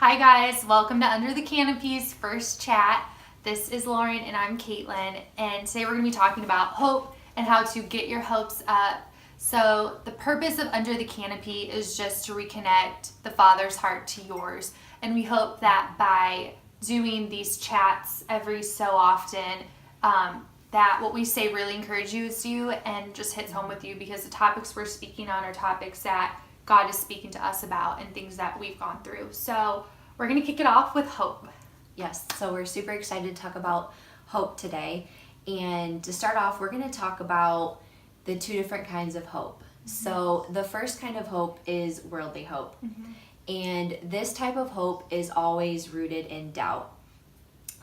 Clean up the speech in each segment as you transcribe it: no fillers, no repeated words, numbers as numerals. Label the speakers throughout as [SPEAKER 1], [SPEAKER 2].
[SPEAKER 1] Hi guys, welcome to Under the Canopy's first chat. This is Lauren and I'm Caitlin, and today we're going to be talking about hope and how to get your hopes up. So the purpose of Under the Canopy is just to reconnect the Father's heart to yours, and we hope that by doing these chats every so often, that what we say really encourages you and just hits home with you, because the topics we're speaking on are topics that God is speaking to us about and things that we've gone through. So we're going to kick it off with hope.
[SPEAKER 2] Yes, so we're super excited to talk about hope today. And to start off, we're going to talk about the two different kinds of hope. Mm-hmm. So the first kind of hope is worldly hope. Mm-hmm. And this type of hope is always rooted in doubt.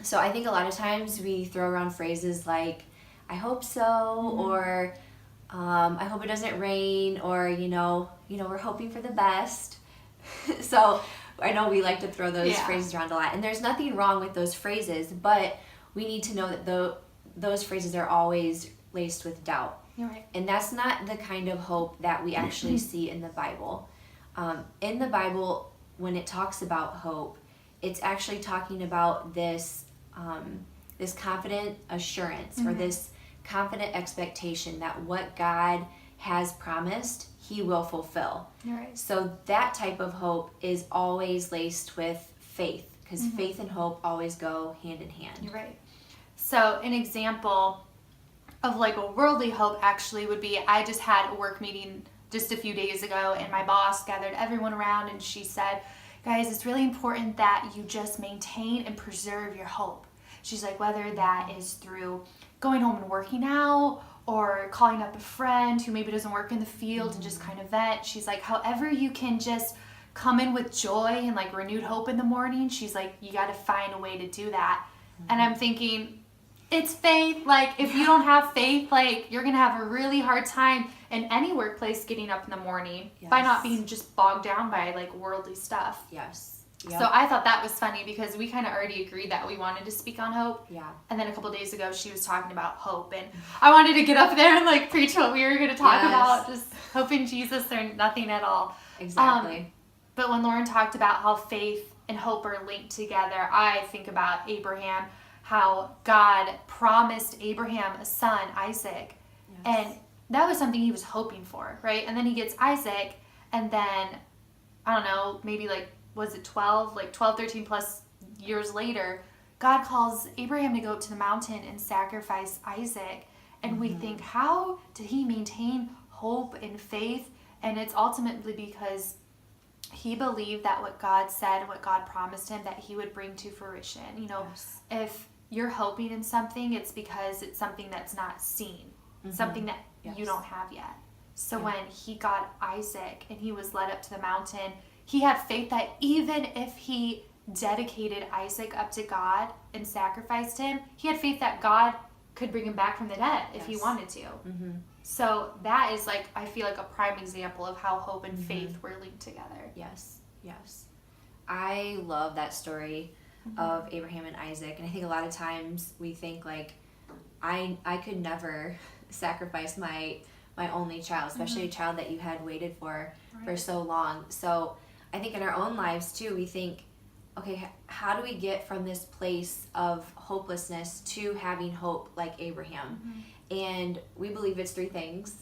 [SPEAKER 2] So I think a lot of times we throw around phrases like, I hope so, mm-hmm. or I hope it doesn't rain, or, you know, we're hoping for the best. So I know we like to throw those phrases around a lot, and there's nothing wrong with those phrases, but we need to know that those phrases are always laced with doubt.
[SPEAKER 1] You're right.
[SPEAKER 2] And that's not the kind of hope that we actually see in the Bible. In the Bible, when it talks about hope, it's actually talking about this confident assurance, mm-hmm. or this confident expectation that what God has promised, He will fulfill.
[SPEAKER 1] Right.
[SPEAKER 2] So that type of hope is always laced with faith, because mm-hmm. faith and hope always go hand in hand.
[SPEAKER 1] You're right. So an example of like a worldly hope actually would be, I just had a work meeting just a few days ago, and my boss gathered everyone around and she said, guys, it's really important that you just maintain and preserve your hope. She's like, whether that is through going home and working out, or calling up a friend who maybe doesn't work in the field mm-hmm. and just kind of vent. She's like, however you can just come in with joy and like renewed hope in the morning, she's like, you got to find a way to do that. Mm-hmm. And I'm thinking, it's faith. Like, if you don't have faith, like, you're going to have a really hard time in any workplace getting up in the morning by not being just bogged down by like worldly stuff.
[SPEAKER 2] Yes.
[SPEAKER 1] Yep. So I thought that was funny, because we kind of already agreed that we wanted to speak on hope.
[SPEAKER 2] Yeah.
[SPEAKER 1] And then a couple days ago, she was talking about hope, and I wanted to get up there and like preach what we were going to talk about, just hope in Jesus or nothing at all.
[SPEAKER 2] Exactly.
[SPEAKER 1] But when Lauren talked about how faith and hope are linked together, I think about Abraham, how God promised Abraham a son, Isaac, and that was something he was hoping for, right? And then he gets Isaac, and then, I don't know, maybe like, was it 12, 13 plus years later, God calls Abraham to go up to the mountain and sacrifice Isaac. And we think, how did he maintain hope and faith? And it's ultimately because he believed that what God said, what God promised him, that he would bring to fruition. You know, if you're hoping in something, it's because it's something that's not seen, something that you don't have yet. So when he got Isaac and he was led up to the mountain, he had faith that even if he dedicated Isaac up to God and sacrificed him, he had faith that God could bring him back from the dead if he wanted to. Mm-hmm. So that is like, I feel like a prime example of how hope and faith were linked together.
[SPEAKER 2] Yes. I love that story of Abraham and Isaac. And I think a lot of times we think like, I could never sacrifice my only child, especially a child that you had waited for so long. So I think in our own lives too, we think, okay, how do we get from this place of hopelessness to having hope like Abraham? And we believe it's three things.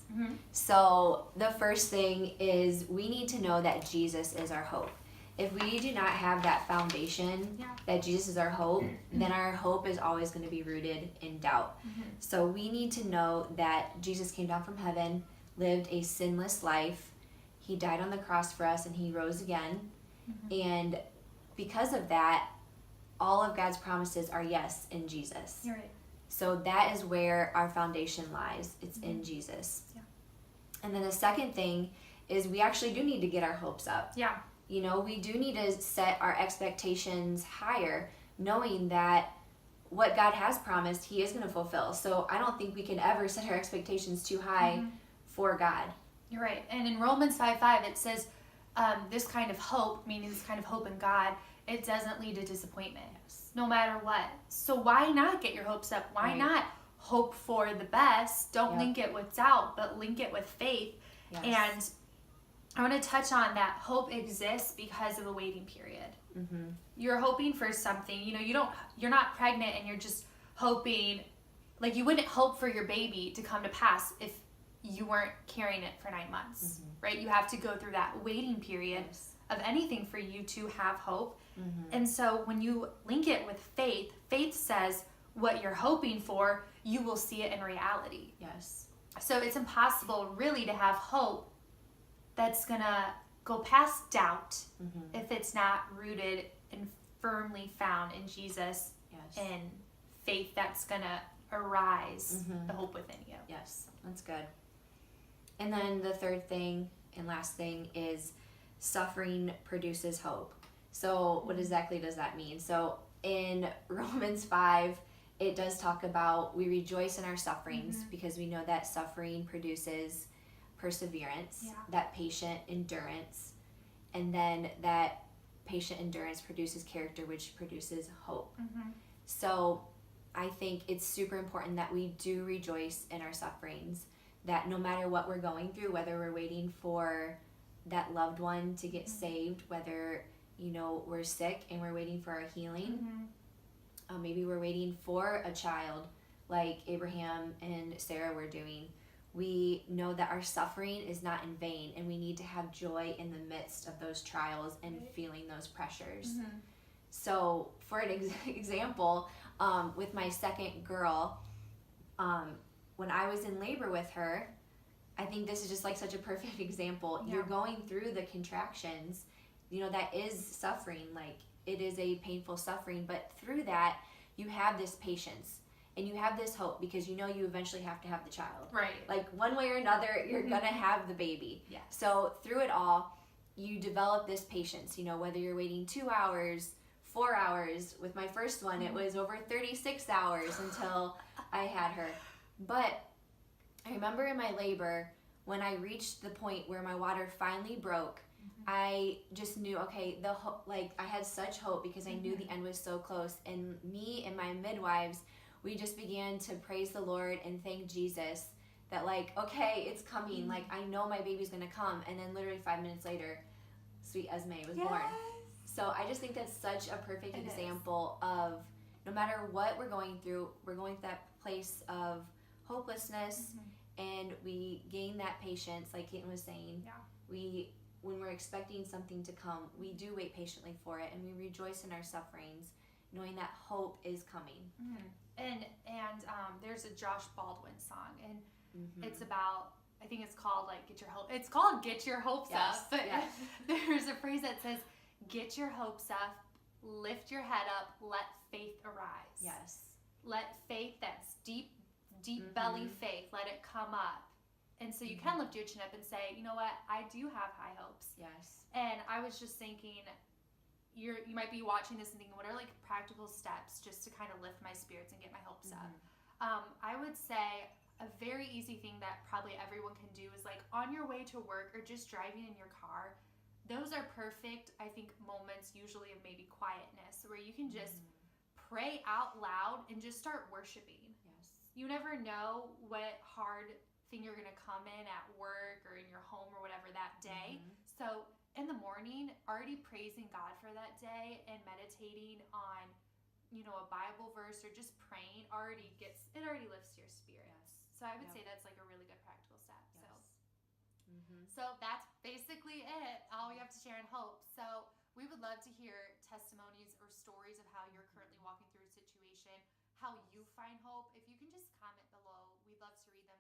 [SPEAKER 2] So the first thing is we need to know that Jesus is our hope. If we do not have that foundation, that Jesus is our hope, then our hope is always going to be rooted in doubt. So we need to know that Jesus came down from heaven, lived a sinless life. He died on the cross for us, and he rose again. And because of that, all of God's promises are yes in Jesus.
[SPEAKER 1] You're right.
[SPEAKER 2] So that is where our foundation lies. It's in Jesus.
[SPEAKER 1] Yeah.
[SPEAKER 2] And then the second thing is we actually do need to get our hopes up.
[SPEAKER 1] Yeah.
[SPEAKER 2] You know, we do need to set our expectations higher, knowing that what God has promised, he is going to fulfill. So I don't think we can ever set our expectations too high for God.
[SPEAKER 1] You're right. And in Romans 5:5, it says this kind of hope, meaning this kind of hope in God, it doesn't lead to disappointment, no matter what. So why not get your hopes up? Why not hope for the best? Don't link it with doubt, but link it with faith. And I want to touch on that hope exists because of a waiting period.
[SPEAKER 2] Mm-hmm.
[SPEAKER 1] You're hoping for something. You're not pregnant and you're just hoping, like you wouldn't hope for your baby to come to pass if you weren't carrying it for 9 months, right? You have to go through that waiting period of anything for you to have hope. And so when you link it with faith, faith says what you're hoping for, you will see it in reality.
[SPEAKER 2] Yes.
[SPEAKER 1] So it's impossible really to have hope that's going to go past doubt if it's not rooted and firmly found in Jesus and faith that's going to arise the hope within you.
[SPEAKER 2] Yes, that's good. And then the third thing and last thing is suffering produces hope. So what exactly does that mean? So in Romans 5, it does talk about we rejoice in our sufferings because we know that suffering produces perseverance, that patient endurance, and then that patient endurance produces character, which produces hope. So I think it's super important that we do rejoice in our sufferings, that no matter what we're going through, whether we're waiting for that loved one to get saved, whether we're sick and we're waiting for our healing, maybe we're waiting for a child like Abraham and Sarah were doing, we know that our suffering is not in vain, and we need to have joy in the midst of those trials and feeling those pressures. So for an example, with my second girl, when I was in labor with her, I think this is just like such a perfect example. You're going through the contractions, that is suffering, like it is a painful suffering, but through that you have this patience and you have this hope because you eventually have to have the child.
[SPEAKER 1] Right.
[SPEAKER 2] Like one way or another, you're gonna have the baby.
[SPEAKER 1] Yeah.
[SPEAKER 2] So through it all, you develop this patience, whether you're waiting 2 hours, 4 hours. With my first one, it was over 36 hours until I had her. But I remember in my labor, when I reached the point where my water finally broke, I just knew, okay, I had such hope because I knew the end was so close. And me and my midwives, we just began to praise the Lord and thank Jesus that okay, it's coming. Like I know my baby's gonna come. And then literally 5 minutes later, sweet Esme was born. So I just think that's such a perfect example of no matter what we're going through that place of hopelessness, and we gain that patience, like Caitlin was saying. When we're expecting something to come, we do wait patiently for it, and we rejoice in our sufferings, knowing that hope is coming.
[SPEAKER 1] And there's a Josh Baldwin song, and it's about, I think it's called Get Your Hope. It's called Get Your Hopes Up. But there's a phrase that says, get your hopes up, lift your head up, let faith arise.
[SPEAKER 2] Yes.
[SPEAKER 1] Let faith, that's deep belly faith, let it come up. And so you can lift your chin up and say, you know what, I do have high hopes.
[SPEAKER 2] Yes.
[SPEAKER 1] And I was just thinking, you might be watching this and thinking, what are practical steps just to kind of lift my spirits and get my hopes up? I would say a very easy thing that probably everyone can do is on your way to work or just driving in your car. Those are perfect, I think, moments usually of maybe quietness where you can just pray out loud and just start worshiping.
[SPEAKER 2] Yes.
[SPEAKER 1] You never know what hard thing you're going to come in at work or in your home or whatever that day. So in the morning, already praising God for that day and meditating on, a Bible verse or just praying already lifts your spirits.
[SPEAKER 2] Yes.
[SPEAKER 1] So I would say that's a really good practical step.
[SPEAKER 2] Yes.
[SPEAKER 1] So that's basically it. All we have to share in hope. So we would love to hear testimonies or stories of how you're currently walking through a situation, how you find hope. If you can just comment below, we'd love to read them